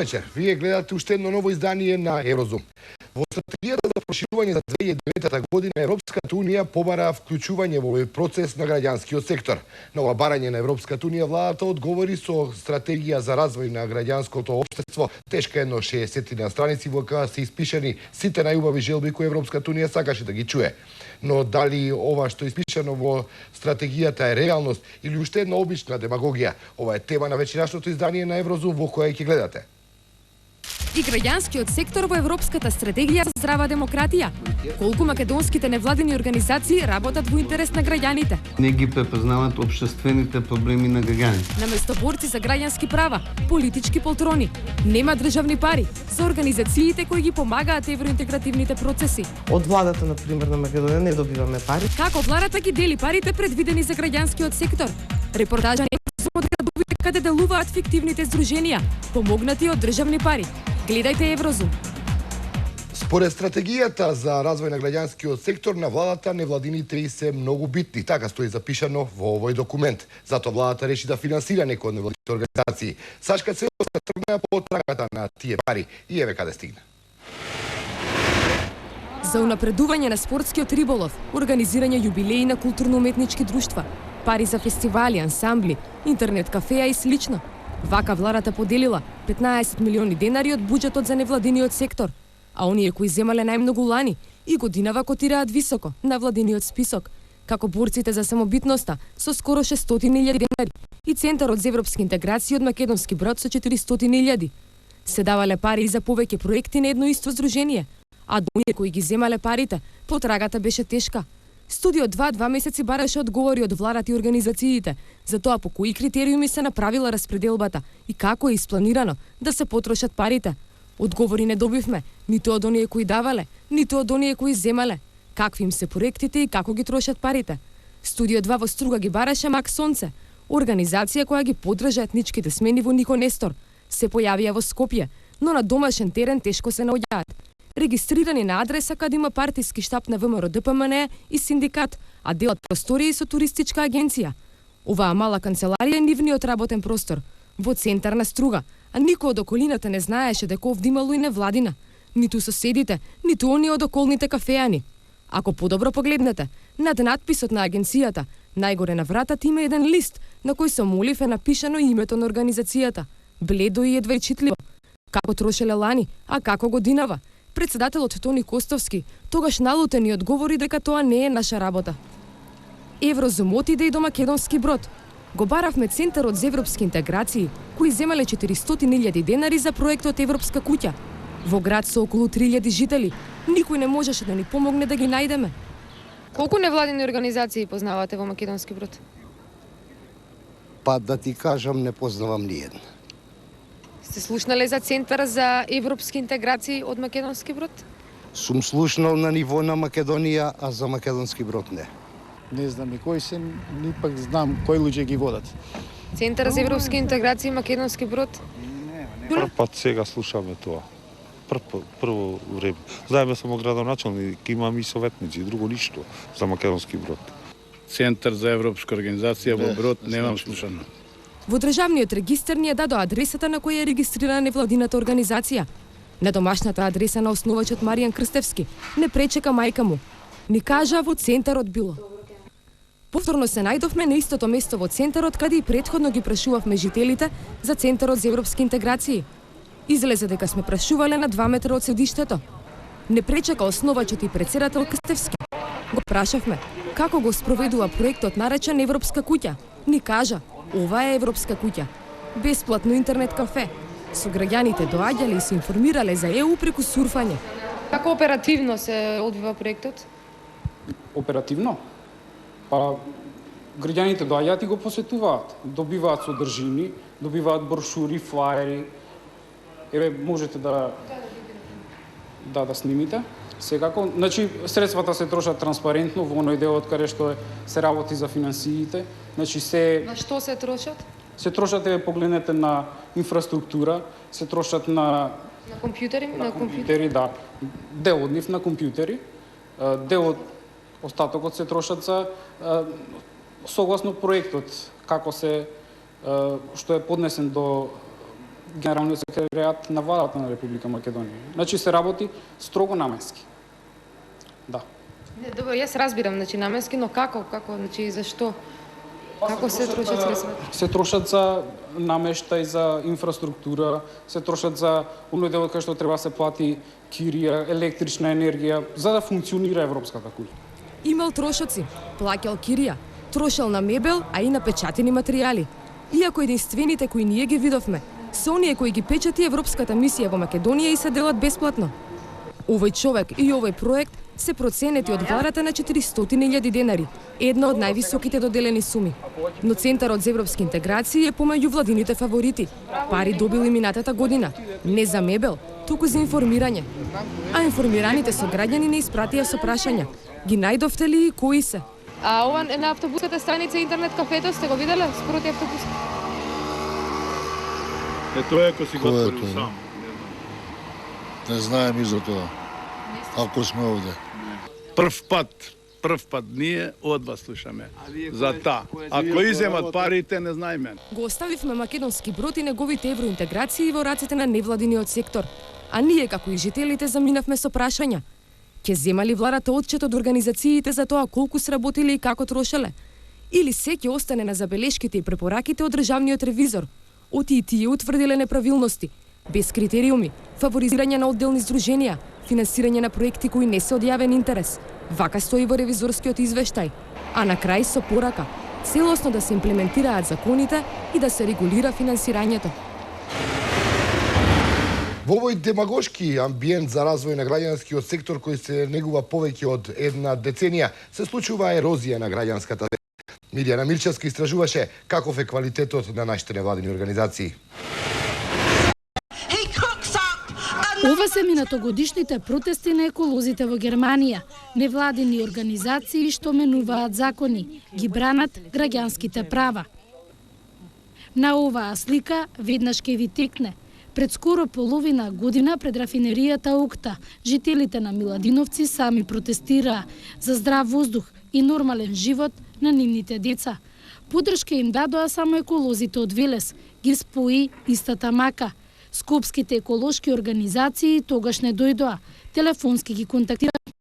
вечер. Вие гледате уште едно ново издание на Еврозум. Во стратегијата за проширување за 2009 година Европската унија побара вклучување во овој процес на граѓанскиот сектор. На ова барање на Европската унија владата одговори со стратегија за развој на граѓанското општество, тешка едно 60 на страници во која се испишани сите најубави желби кои Европската унија сакаше да ги чуе. Но дали ова што е испишано во стратегијата е реалност или уште една обична демагогија? Ова е тема на вечерашното издание на Еврозум во која ќе гледате. И граѓанскиот сектор во Европската стратегија за здрава демократија. Колку македонските невладини организации работат во интерес на граѓаните? Не ги препознават општествените проблеми на граѓаните. Наместо борци за граѓански права, политички полтрони, нема државни пари за организациите кои ги помагаат евроинтегративните процеси. Од владата, на пример, на Македонија не добиваме пари. Како владата ги дели парите предвидени за граѓанскиот сектор? Репортажа од градовите каде делуваат фиктивните здруженија, помогнати од државни пари. Гледајте Еврозум. Според стратегијата за развој на граѓанскиот сектор на владата, невладините се многу битни. Така стои запишано во овој документ. Затоа владата реши да финансира некои од невладините организации. Сашка Целовска тргна по трагата на тие пари и еве каде стигна. За унапредување на спортскиот риболов, организирање јубилеи на културно-уметнички друштва, пари за фестивали, ансамбли, интернет кафеа и слично. Вака владата поделила 15 милиони денари од буџетот за невладиниот сектор, а оние кои земале најмногу лани и годинава котираат високо на владиниот список, како борците за самобитноста со скоро 600.000 денари и Центарот за европски интеграција од Македонски Брод со 400.000. Се давале пари и за повеќе проекти на едно исто здружение, а до оние кои ги земале парите, потрагата беше тешка. Студио 2 месеци бараше одговори од владата и организациите за тоа по кои критериуми се направила распределбата и како е испланирано да се потрошат парите. Одговори не добивме, ниту од оние кои давале, ниту од оние кои земале. Какви им се проектите и како ги трошат парите. Студио 2 во Струга ги бараше Мак Сонце, организација која ги поддржа етничките смени во Нико Нестор. Се појавија во Скопје, но на домашен терен тешко се наоѓаат. Регистрирани на адреса каде има партиски штаб на ВМРО ДПМН и синдикат, а делат простории со туристичка агенција. Оваа мала канцеларија е нивниот работен простор, во центар на Струга, а никој од околината не знаеше дека овде имало и невладина, ниту соседите, ниту оние од околните кафеани. Ако подобро погледнете, над надписот на агенцијата, најгоре на вратата има еден лист на кој со молив е напишано името на организацијата, бледо и едва читливо. Како трошеле лани, а како годинава. Председателот Тони Костовски тогаш налутен и одговори дека тоа не е наша работа. Еврозум отиде и до Македонски Брод. Го баравме Центарот за европски интеграции, кои земале 400.000 денари за проектот Европска куќа. Во град со околу 3.000 жители, никој не можеше да ни помогне да ги најдеме. Колку невладини организации познавате во Македонски Брод? Па да ти кажам, не познавам ни една. Сте слушнале за Центар за европски интеграции од Македонски Брод? Сум слушнал на ниво на Македонија, а за Македонски Брод не. Не знам и кои се, ни пак знам кои луѓе ги водат. Центар за европски интеграции Македонски Брод? Прв пат сега слушаме тоа. Прво време. Заедно само градоначалник, имам и советници, друго ништо за Македонски Брод. Центар за европска организација во Брод немам слушано. Во државниот регистар ни е дадо адресата на која е регистрирана невладината организација. На домашната адреса на основачот Маријан Крстевски не пречека мајка му. Ни кажа во центарот било. Повторно се најдовме на истото место во центарот каде и претходно ги прашувавме жителите за Центарот за европски интеграции. Излезе дека сме прашувале на 2 метра од седиштето. Не пречека основачот и председател Крстевски. Го прашавме како го спроведува проектот наречен Европска куќа. Ни кажа, ова е Европска куќа. Бесплатно интернет кафе. Со граѓаните доаѓале и се информирале за ЕУ преку сурфање. Како оперативно се одвива проектот? Оперативно? Па граѓаните доаѓаат и го посетуваат. Добиваат содржини, добиваат брошури, флаери. Еве можете да снимите. Секако, значи средствата се трошат транспарентно во оној дел од каде што се работи за финансиите. Значи се На што се трошат? Се трошат, еве погледнете на инфраструктура, се трошат на компјутери, на компјутери, да. Дел од нив на компјутери, дел од остатокот се трошат за согласно проектот, како се што е поднесен генералниот секретаријат на владата на Република Македонија. Значи се работи строго наменски. Да. Не, добро, јас разбирам, значи наменски, но како, значи зашто? Како се трошат средствата? Се трошат за намештај, за инфраструктура, се трошат за оној дел кај што треба се плати кирија, електрична енергија, за да функционира европската куќа. Имал трошоци, плаќал кирија, трошел на мебел, а и на печатени материјали. Иако единствените кои ние ги видовме, се оние кои ги печати Европската мисија во Македонија и се делат бесплатно. Овој човек и овој проект се проценети од владата на 400.000 денари, една од највисоките доделени суми. Но Центарот за европски интеграции е помеѓу владините фаворити. Пари добил и минатата година, не за мебел, туку за информирање. А информираните сограѓани не испратија со прашања. Ги најдовте ли и кои се? А ова е на автобуската станица интернет кафето, сте го виделе скороти автобус? Тоа е ако си го отворил сам. Не знаем и за тоа. Ако сме овде. Прв пат ние од вас слушаме за та. Ако иземат парите, не знаеме. Го оставивме македонски брод и неговите евроинтеграции во рацете на невладиниот сектор, а ние како и жителите заминавме со прашања. Ке зема ли владата отчет од организациите за тоа колку сработиле и како трошеле? Или се ќе остане на забелешките и препораките од државниот ревизор? Оти и тие утврдиле неправилности, без критериуми, фаворизирање на одделни здруженија, финансирање на проекти кои не се од јавен интерес. Вака стои во ревизорскиот извештај. А на крај со порака, целосно да се имплементираат законите и да се регулира финансирањето. Во овој демагошки амбиент за развој на граѓанскиот сектор кој се негува повеќе од една деценија, се случува ерозија на граѓанската земја. Милијана Милчевска истражуваше каков е квалитетот на нашите невладини организации. Ова се минатогодишните протести на еколозите во Германија, невладини организации што менуваат закони, ги бранат граѓанските права. На оваа слика веднаш ќе ви текне. Пред скоро половина година пред рафинеријата Укта, жителите на Миладиновци сами протестираа за здрав воздух и нормален живот на нивните деца. Поддршка им дадоа само еколозите од Велес, ги спои истата мака. Скопските еколошки организации тогаш не дојдоа, телефонски ги контактираа.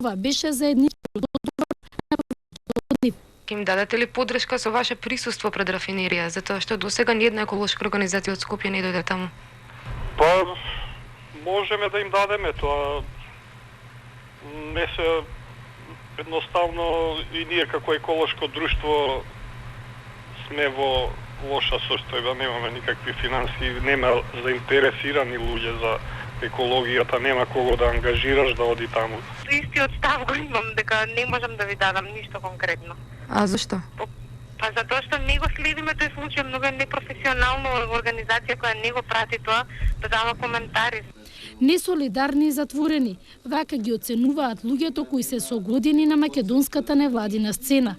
Ова беше заеднички договор на нив. Им дадете ли поддршка со ваше присуство пред рафинерија, затоа што досега ни една еколошка организација од Скопје не дојде таму? Па, можеме да им дадеме тоа. Не се едноставно и ние како еколошко друштво сме во лоша состојба, немаме никакви финансии, нема заинтересирани луѓе за екологијата, нема кого да ангажираш да оди таму. Истиот став го имам, дека не можам да ви дадам ништо конкретно. А зашто? Па затоа што не го следиме тој случај, многу непрофесионално организација која не го прати тоа, да дава коментари. Несолидарни и затворени, вака ги оценуваат луѓето кои се со години на македонската невладина сцена.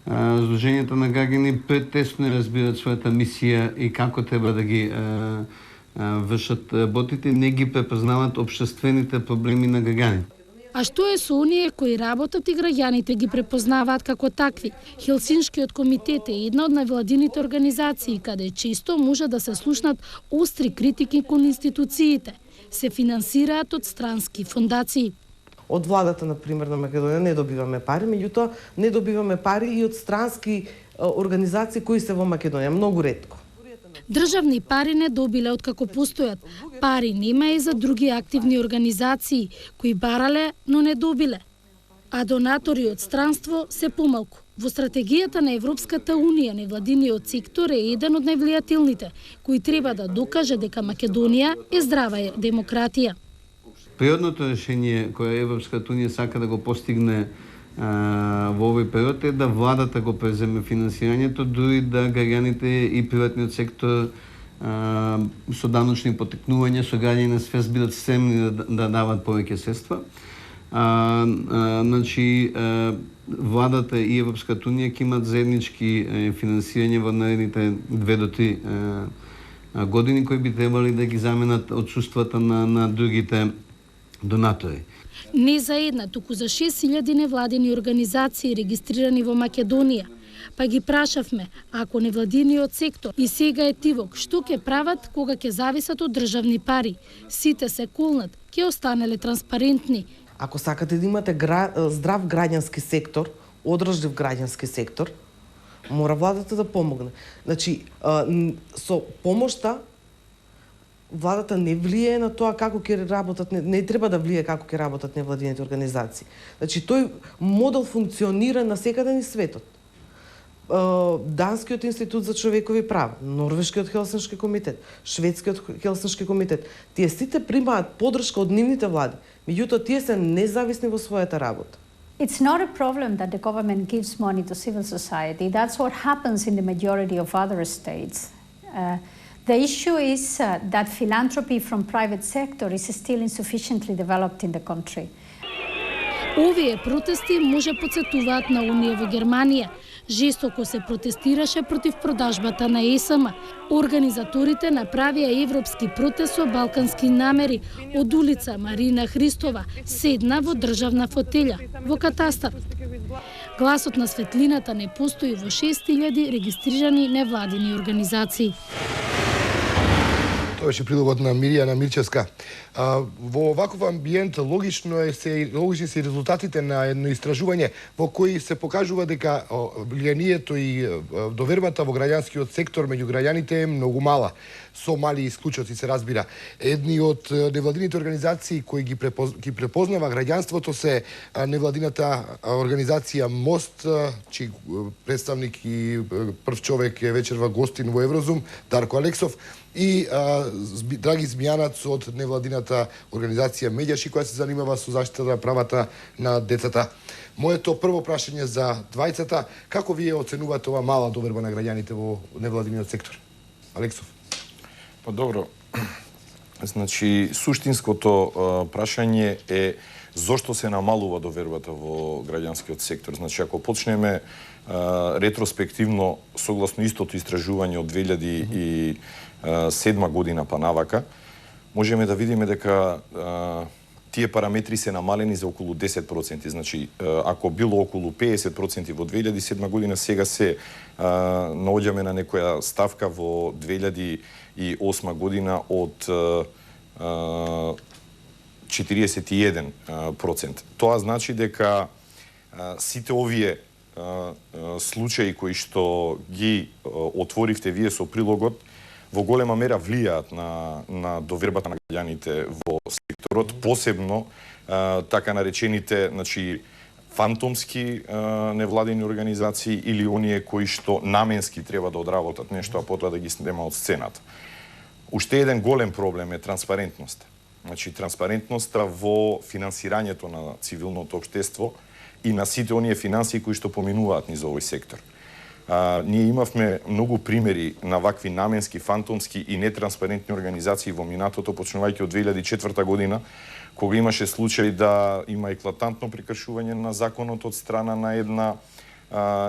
Сдруженијата на граѓани претесно разбираат својата мисија и како треба да ги вршат работите, не ги препознаваат општествените проблеми на граѓаните. А што е со оние кои работат и граѓаните ги препознаваат како такви? Хелсиншкиот комитет е една од невладините организации каде често може да се слушнат остри критики кон институциите. Се финансираат од странски фондации. Од владата, например, на Македонија не добиваме пари, меѓутоа не добиваме пари и од странски организации кои се во Македонија, многу ретко. Државни пари не добиле откако постојат. Пари нема и за други активни организации кои барале, но не добиле. А донатори од странство се помалку. Во стратегијата на Европската Унија невладиниот сектор е еден од највлијателните, кои треба да докаже дека Македонија е здрава демократија. Природното решение кое Европската Унија сака да го постигне во овој период е да владата го преземе финансирањето, дури да граѓаните и приватниот сектор со даночни потекнувања, со граѓани на свест бидат стремни да дават повеќе средства. Значи, владата и Европската Унија ќе имат заеднички финансирање во наредните 2 до 3 години кои би требали да ги заменат отсуствата на другите донатори. Не за една, туку за 6000 невладени организации регистрирани во Македонија. Па ги прашавме, ако невладиниот сектор и сега е тивок, што ќе прават кога ќе зависат од државни пари? Сите се кулнат, ќе останеле транспарентни. Ако сакате да имате здрав граѓански сектор, одржлив граѓански сектор, мора владата да помогне. Значи, со помошта владата не влие на тоа како ќе работат, не треба да влие како ќе работат невладините организации. Значи, тој модел функционира на секаде низ светот. Данскиот институт за човекови права, Норвешкиот Хелсиншки комитет, Шведскиот Хелсиншки комитет, тие сите примаат поддршка од нивните влади, меѓутоа тие се независни во својата работа. It's not a problem that the government gives money to civil society. That's what happens in the majority of other states. The issue is that philanthropy from private sector is still insufficiently developed in the country. Овие протести може потсетуваат на оние во Германија. Жестоко се протестираше против продажбата на ЕСМ. Организаторите направија европски протест со балкански намери. Од улица Марина Христова седна во државна фотелја во катастарот. Гласот на светлината не постои во 6000 регистрирани невладини организации. Тоа беше прилогот на Мирјана Мирчевска. Во ваков амбиент логични се резултатите на едно истражување во кој се покажува дека влијанието и довербата во граѓанскиот сектор меѓу граѓаните е многу мала. Со мали исклучоци се разбира. Едни од невладините организации кои ги препознава граѓанството се невладината организација Мост, чиј представник и прв човек е вечерва гостин во Еврозум, Дарко Алексов, и Драги Змијанац од невладината организација Медјаши, која се занимава со заштита на правата на децата. Моето прво прашање за двајцата, како вие оценувате ова мала доверба на граѓаните во невладиниот сектор? Алексов. Па добро. Значи, суштинското прашање е зошто се намалува довербата во граѓанскиот сектор. Значи, ако почнеме ретроспективно, согласно истото истражување од 2007 година па навака, можеме да видиме дека тие параметри се намалени за околу 10%. Значи, ако било околу 50% во 2007 година, сега се наоѓаме на некоја ставка во 2008 година од 41%. Тоа значи дека сите овие случаи кои што ги отворивте вие со прилогот во голема мера влијаат на довербата на граѓаните во секторот, посебно така наречените, значи, фантомски невладени организации или оние кои што наменски треба да одработат нешто, а потоа да ги снема од сцената. Уште еден голем проблем е транспарентноста. Значи, транспарентноста во финансирањето на цивилното општество и на сите оние финансии кои што поминуваат низ овој сектор. Ние имавме многу примери на вакви наменски, фантомски и нетранспарентни организации во минатото, почнувајќи од 2004 година, кога имаше случај да има еклатантно прекршување на законот од страна на една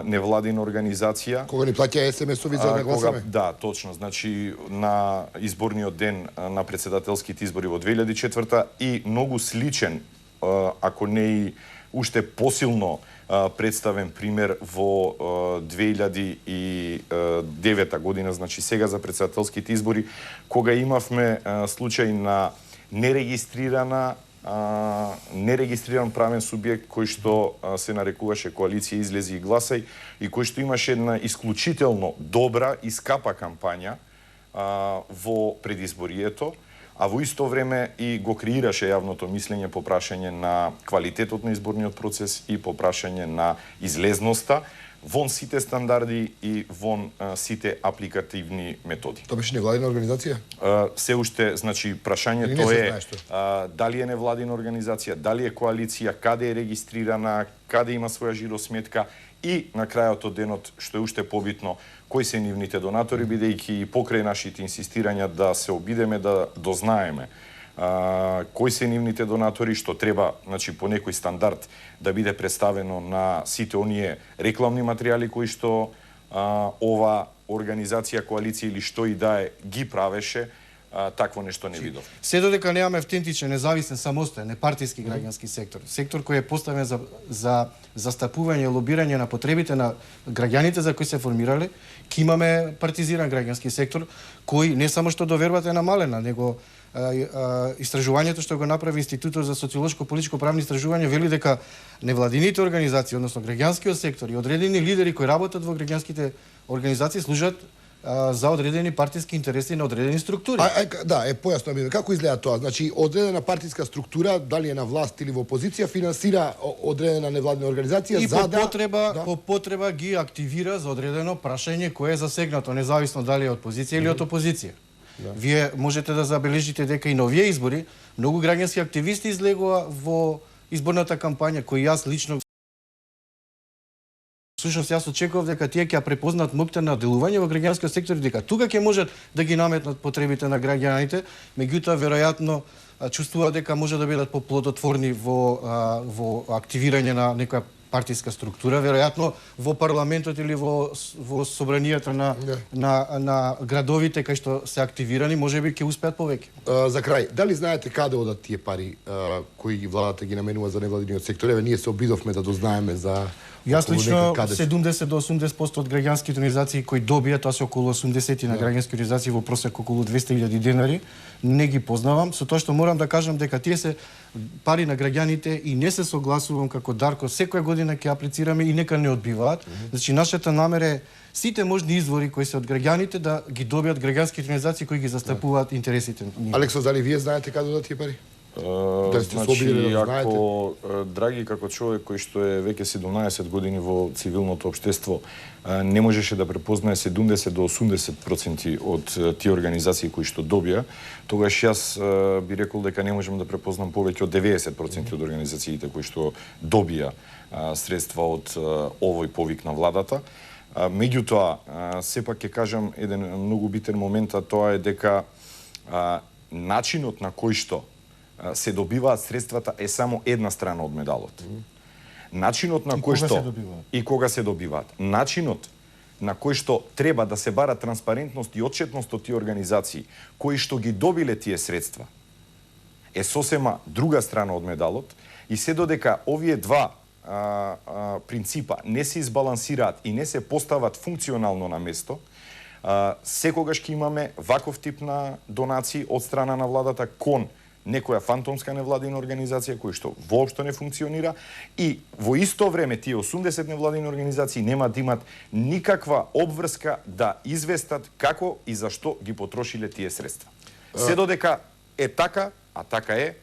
невладина организација. Кога ни плаќа СМС-ови за да гласаме? Да, точно. Значи, на изборниот ден на председателските избори во 2004 и многу сличен, ако не и уште посилно представен пример во 2009 година, значи сега за председателските избори, кога имавме случај на нерегистриран правен субјект кој што се нарекуваше коалиција Излези и гласај и кој што имаше една исклучително добра и скапа кампања во предизборието, а во исто време и го креираше јавното мислење по прашање на квалитетот на изборниот процес и по прашање на излезноста вон сите стандарди и вон сите апликативни методи. Тоа беше невладина организација? Се уште, значи, прашањето е дали е невладина организација, дали е коалиција, каде е регистрирана, каде има своја жиросметка и на крајот од денот, што е уште побитно, кои се нивните донатори, бидејќи покрај нашите инсистирања да се обидеме да дознаеме кои се нивните донатори, што треба, значи, по некој стандард да биде представено на сите оние рекламни материјали кои што ова организација, коалиција или што и да е ги правеше, такво нешто не видов. Се додека немаме автентичен, независен, самостоен, непартиски граѓански сектор, сектор кој е поставен за застапување и лобирање на потребите на граѓаните за кои се формирале, ќе имаме партизиран граѓански сектор кој не само што довербата е намалена, него истражувањето што го направи Институтот за социолошко-политичко правни истражувања вели дека невладините организации, односно граѓанскиот сектор и одредени лидери кои работат во граѓанските организации служат за одредени партиски интереси на одредени структури. Појасно ми како изгледа тоа? Значи, одредена партиска структура, дали е на власт или во опозиција, финансира одредена невладина организација и за по потреба ги активира за одредено прашање кое е засегнато, независно дали е од позиција или од опозиција. Вие можете да забележите дека и на овие избори многу граѓански активисти излегува во изборната кампања, кои јас лично Всушност јас очекував дека тие ќе препознаат моќта на делување во граѓанскиот сектор и дека тука ќе можат да ги наметнат потребите на граѓаните, меѓутоа веројатно чувствуваат дека може да бидат поплодотворни во активирање на некоја партиска структура, веројатно во парламентот или во собранијата на градовите кај што се активирани, можеби ќе успеат повеќе. За крај, дали знаете каде одат тие пари кои владата ги наменува за невладиниот сектор? Еве ние се обидовме да дознаеме за Јас лично 70 до 80% од граѓанските организации кои добијат, тоа се околу 80 на граѓански организации во просек околу 200.000 денари, не ги познавам, со тоа што морам да кажам дека тие се пари на граѓаните и не се согласувам како Дарко, секоја година ќе аплицираме и нека не одбиваат. Значи нашата намера е сите можни извори кои се од граѓаните да ги добијат граѓанските организации кои ги застапуваат интересите. Алексо, дали вие знаете каде одат тие пари? Значи, ако Драги како човек кој што е веќе 17 години во цивилното општество не можеше да препознае 70 до 80% од тие организации кои што добија, тогаш јас би рекол дека не можам да препознам повеќе од 90% од организациите кои што добија средства од овој повик на владата. Меѓутоа, сепак ќе кажам еден многу битен момент, а тоа е дека начинот на кој што се добиваат средствата е само една страна од медалот. Начинот на кој што и кога се добиваат. Начинот на кој што треба да се бара транспарентност и отчетност од тие организации кои што ги добиле тие средства е сосема друга страна од медалот и се додека овие два принципа не се избалансираат и не се постават функционално на место, секогаш ќе имаме ваков тип на донации од страна на владата кон некоја фантомска невладина организација која што воопшто не функционира и во исто време тие 80 невладини организации нема да имат никаква обврска да известат како и зашто ги потрошиле тие средства. Се додека е така, а така е,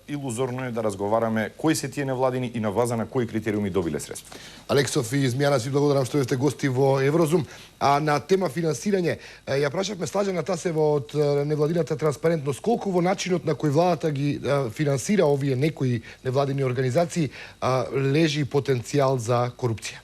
илузорно е да разговараме кои се тие невладини и на база на кои критериуми добиле средства. Алексов и Змијана, си благодарам што сте гости во Еврозум. А на тема финансирање, ја прашавме Слажена Тасева од невладината транспарентност, колку во начинот на кој владата ги финансира овие некои невладини организации лежи потенцијал за корупција?